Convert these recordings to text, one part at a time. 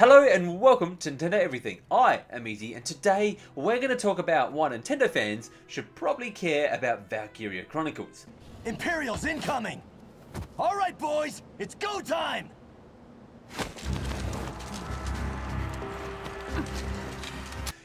Hello and welcome to Nintendo Everything. I am Easy and today we're going to talk about why Nintendo fans should probably care about Valkyria Chronicles. Imperial's incoming! Alright boys, it's go time!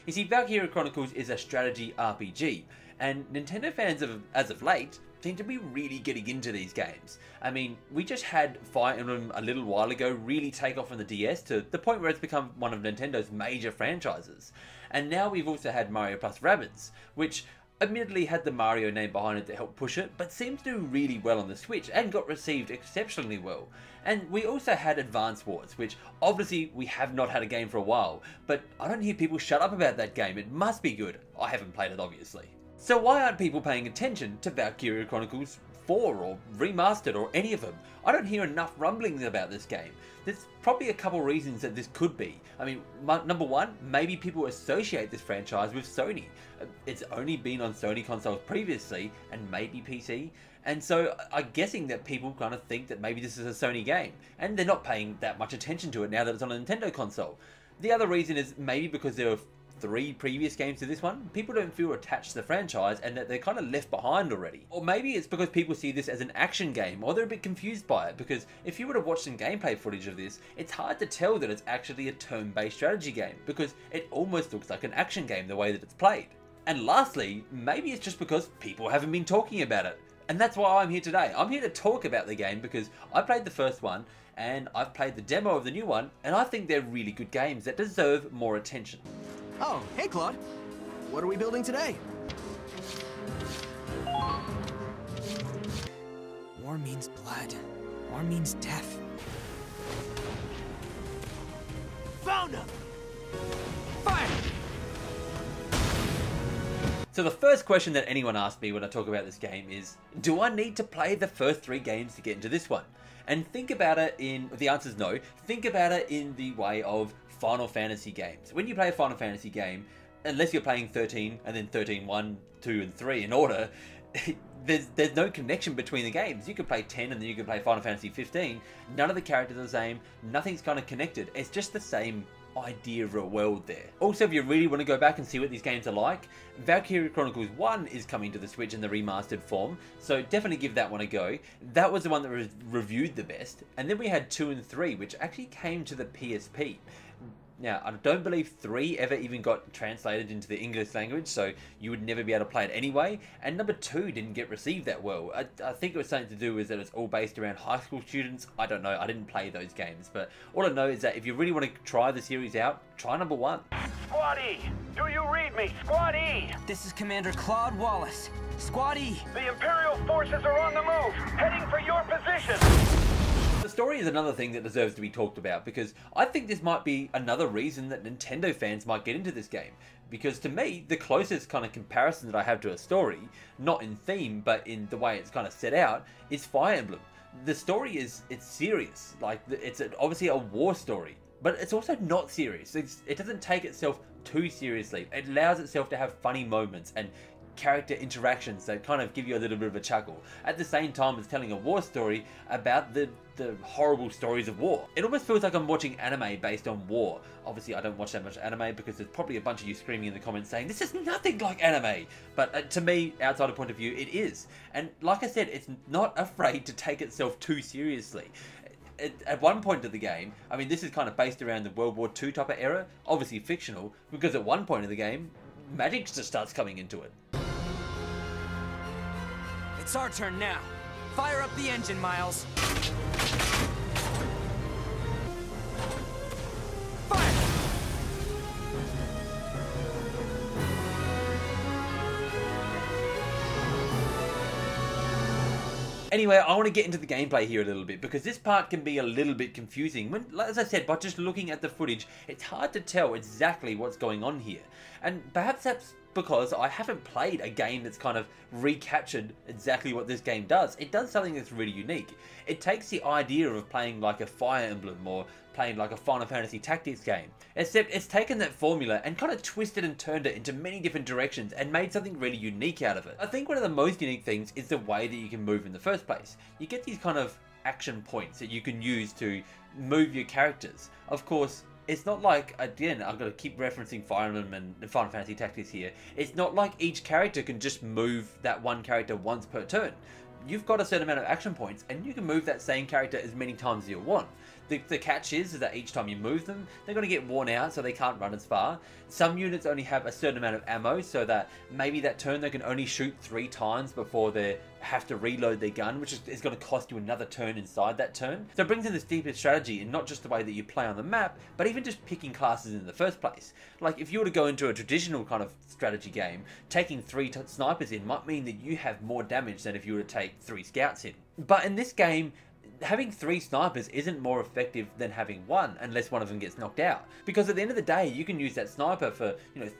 You see, Valkyria Chronicles is a strategy RPG, and Nintendo fans as of late seem to be really getting into these games. I mean, we just had Fire Emblem a little while ago really take off on the DS to the point where it's become one of Nintendo's major franchises. And now we've also had Mario plus Rabbids, which admittedly had the Mario name behind it to help push it, but seems to do really well on the Switch and got received exceptionally well. And we also had Advance Wars, which obviously we have not had a game for a while, but I don't hear people shut up about that game. It must be good. I haven't played it, obviously. So why aren't people paying attention to Valkyria Chronicles 4 or Remastered or any of them? I don't hear enough rumblings about this game. There's probably a couple reasons that this could be. I mean, number one, maybe people associate this franchise with Sony. It's only been on Sony consoles previously and maybe PC. And so I'm guessing that people kind of think that maybe this is a Sony game and they're not paying that much attention to it now that it's on a Nintendo console. The other reason is maybe because there are 3 previous games to this one, people don't feel attached to the franchise and that they're kind of left behind already. Or maybe it's because people see this as an action game, or they're a bit confused by it, because if you were to watch some gameplay footage of this, it's hard to tell that it's actually a turn-based strategy game, because it almost looks like an action game the way that it's played. And lastly, maybe it's just because people haven't been talking about it. And that's why I'm here today. I'm here to talk about the game because I played the first one, and I've played the demo of the new one, and I think they're really good games that deserve more attention. Oh, hey Claude. What are we building today? War means blood. War means death. Found him! Fire! So the first question that anyone asks me when I talk about this game is, do I need to play the first 3 games to get into this one? And think about it in, the answer is no, think about it in the way of Final Fantasy games. When you play a Final Fantasy game, unless you're playing 13 and then 13, 1, 2 and 3 in order, there's no connection between the games. You could play 10 and then you could play Final Fantasy 15. None of the characters are the same, nothing's kind of connected. It's just the same idea of a world there. Also, if you really want to go back and see what these games are like, Valkyria Chronicles 1 is coming to the Switch in the remastered form, so definitely give that one a go. That was the one that was reviewed the best. And then we had 2 and 3, which actually came to the PSP. Now, I don't believe 3 ever even got translated into the English language, so you would never be able to play it anyway. And number 2 didn't get received that well. I think it was something to do with that it's all based around high school students. I don't know, I didn't play those games. But all I know is that if you really want to try the series out, try number 1. Squad E, do you read me? Squad E! This is Commander Claude Wallace. Squad E! The Imperial forces are on the move, heading for your position! The story is another thing that deserves to be talked about, because I think this might be another reason that Nintendo fans might get into this game. Because to me, the closest kind of comparison that I have to a story, not in theme, but in the way it's kind of set out, is Fire Emblem. The story it's serious, like it's obviously a war story, but it's also not serious. It doesn't take itself too seriously. It allows itself to have funny moments and character interactions that kind of give you a little bit of a chuckle, at the same time as telling a war story about the horrible stories of war. It almost feels like I'm watching anime based on war. Obviously I don't watch that much anime because there's probably a bunch of you screaming in the comments saying this is nothing like anime, but to me, outside of point of view, it is. And like I said, it's not afraid to take itself too seriously. At one point of the game, I mean, this is kind of based around the World War II type of era, obviously fictional, because at one point of the game, magic just starts coming into it. It's our turn now. Fire up the engine, Miles. Fire! Anyway, I want to get into the gameplay here a little bit, because this part can be a little bit confusing. When, as I said, by just looking at the footage, it's hard to tell exactly what's going on here. And perhaps that's because I haven't played a game that's kind of recaptured exactly what this game does. It does something that's really unique. It takes the idea of playing like a Fire Emblem or playing like a Final Fantasy Tactics game, except it's taken that formula and kind of twisted and turned it into many different directions and made something really unique out of it. I think one of the most unique things is the way that you can move in the first place. You get these kind of action points that you can use to move your characters. Of course, it's not like, again, I'm going to keep referencing Fire Emblem and Final Fantasy Tactics here. It's not like each character can just move that one character once per turn. You've got a certain amount of action points, and you can move that same character as many times as you want. The catch is that each time you move them, they're going to get worn out, so they can't run as far. Some units only have a certain amount of ammo, so that maybe that turn they can only shoot 3 times before they have to reload their gun, which is going to cost you another turn inside that turn. So it brings in this deeper strategy, and not just the way that you play on the map, but even just picking classes in the first place. Like, if you were to go into a traditional kind of strategy game, taking 3 snipers in might mean that you have more damage than if you were to take 3 scouts in. But in this game, having 3 snipers isn't more effective than having 1, unless one of them gets knocked out. Because at the end of the day, you can use that sniper for,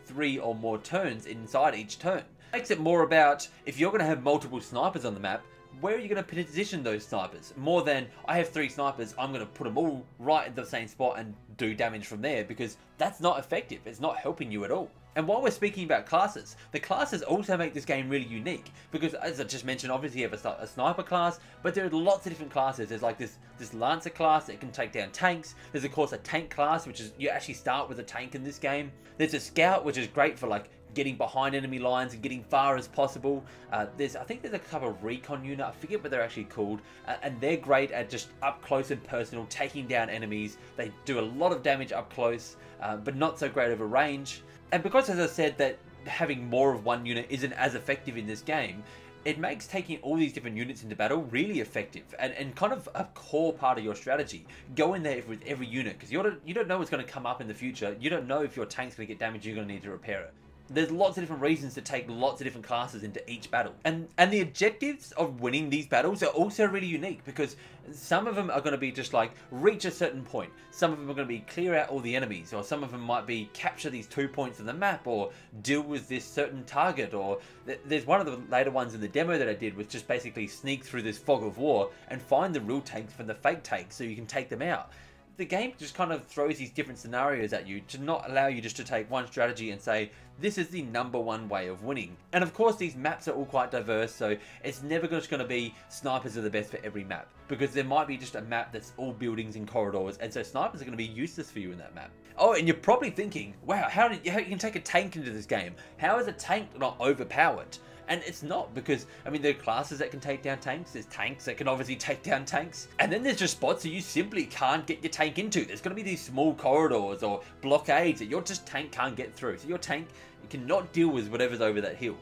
3 or more turns inside each turn. It makes it more about, if you're going to have multiple snipers on the map, where are you going to position those snipers? More than, I have 3 snipers, I'm going to put them all right at the same spot and do damage from there, because that's not effective. It's not helping you at all. And while we're speaking about classes, the classes also make this game really unique, because as I just mentioned, obviously you have a sniper class, but there are lots of different classes. There's like this Lancer class that can take down tanks. There's of course a tank class, which is, you actually start with a tank in this game. There's a scout, which is great for like getting behind enemy lines and getting far as possible. I think there's a couple of recon unit, I forget what they're actually called, and they're great at just up close and personal, taking down enemies. They do a lot of damage up close, but not so great over range. And because, as I said, that having more of one unit isn't as effective in this game, it makes taking all these different units into battle really effective and kind of a core part of your strategy. Go in there with every unit, because you don't know what's going to come up in the future. You don't know if your tank's going to get damaged, you're going to need to repair it. There's lots of different reasons to take lots of different classes into each battle. And the objectives of winning these battles are also really unique, because some of them are going to be just like reach a certain point. Some of them are going to be clear out all the enemies, or some of them might be capture these 2 points of the map, or deal with this certain target, or there's one of the later ones in the demo that I did was just basically sneak through this fog of war and find the real tanks from the fake tanks so you can take them out. The game just kind of throws these different scenarios at you to not allow you just to take one strategy and say, this is the #1 way of winning. And of course, these maps are all quite diverse, so it's never just going to be snipers are the best for every map, because there might be just a map that's all buildings and corridors, and so snipers are going to be useless for you in that map. Oh, and you're probably thinking, wow, how you can take a tank into this game? How is a tank not overpowered? And it's not, because, I mean, there are classes that can take down tanks, there's tanks that can obviously take down tanks, and then there's just spots that you simply can't get your tank into. There's going to be these small corridors or blockades that your tank can't get through. So your tank cannot deal with whatever's over that hill.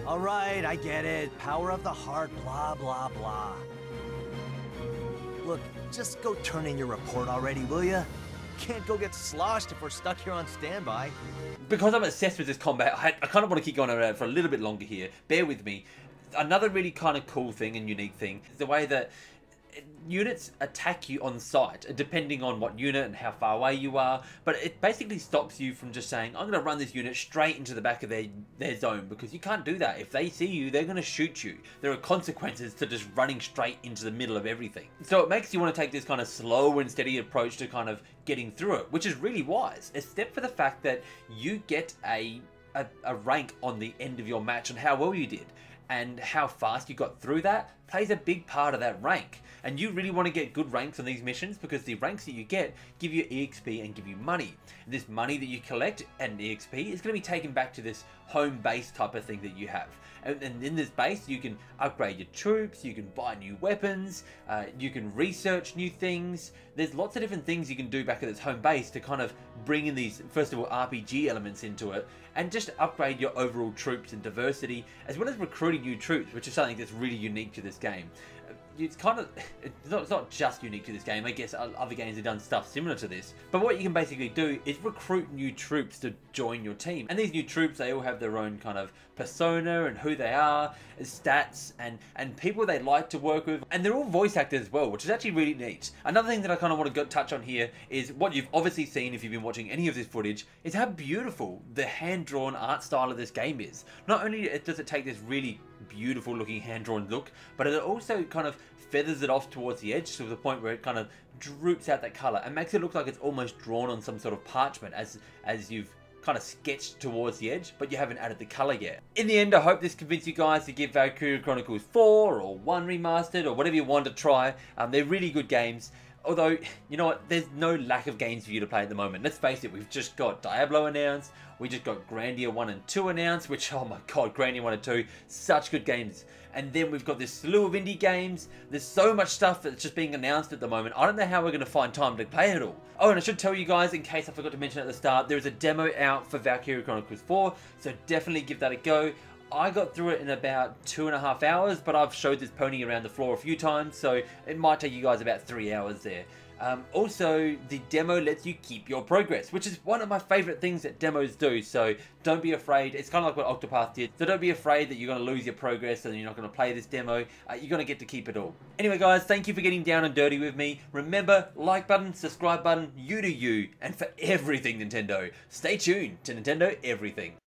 Alright, I get it. Power of the heart, blah, blah, blah. Look, just go turn in your report already, will ya? Can't go get sloshed if we're stuck here on standby. Because I'm obsessed with this combat, I kind of want to keep going around for a little bit longer here. Bear with me. Another really kind of cool thing and unique thing is the way that units attack you on sight, depending on what unit and how far away you are, but it basically stops you from just saying, I'm going to run this unit straight into the back of their zone, because you can't do that. If they see you, they're going to shoot you. There are consequences to just running straight into the middle of everything. So it makes you want to take this kind of slow and steady approach to kind of getting through it, which is really wise, except for the fact that you get a rank on the end of your match on how well you did. And how fast you got through that plays a big part of that rank. And you really want to get good ranks on these missions, because the ranks that you get give you EXP and give you money. And this money that you collect and EXP is going to be taken back to this home base type of thing that you have. And in this base, you can upgrade your troops, you can buy new weapons, you can research new things. There's lots of different things you can do back at this home base to kind of bring in these, first of all, RPG elements into it, and just upgrade your overall troops and diversity, as well as recruiting new troops, which is something that's really unique to this game. It's not just unique to this game. I guess other games have done stuff similar to this. But what you can basically do is recruit new troops to join your team. And these new troops, they all have their own kind of persona and who they are, stats, and people they like to work with. And they're all voice actors as well, which is actually really neat. Another thing that I kind of want to touch on here is what you've obviously seen if you've been watching any of this footage, is how beautiful the hand-drawn art style of this game is. Not only does it take this really beautiful looking hand-drawn look, but it also kind of feathers it off towards the edge to the point where it kind of droops out that color and makes it look like it's almost drawn on some sort of parchment as you've kind of sketched towards the edge, but you haven't added the color yet. In the end, I hope this convinced you guys to give Valkyria Chronicles 4 or 1 remastered or whatever you want to try. They're really good games. Although, you know what, there's no lack of games for you to play at the moment. Let's face it, we've just got Diablo announced, we just got Grandia 1 and 2 announced, which, oh my god, Grandia 1 and 2, such good games. And then we've got this slew of indie games. There's so much stuff that's just being announced at the moment. I don't know how we're going to find time to play it all. Oh, and I should tell you guys, in case I forgot to mention at the start, there is a demo out for Valkyria Chronicles 4, so definitely give that a go. I got through it in about 2.5 hours, but I've showed this pony around the floor a few times, so it might take you guys about 3 hours there. Also, the demo lets you keep your progress, which is one of my favorite things that demos do, so don't be afraid. It's kind of like what Octopath did, so don't be afraid that you're going to lose your progress and you're not going to play this demo. You're going to get to keep it all. Anyway guys, thank you for getting down and dirty with me. Remember, like button, subscribe button, you do you, and for everything Nintendo, stay tuned to Nintendo Everything.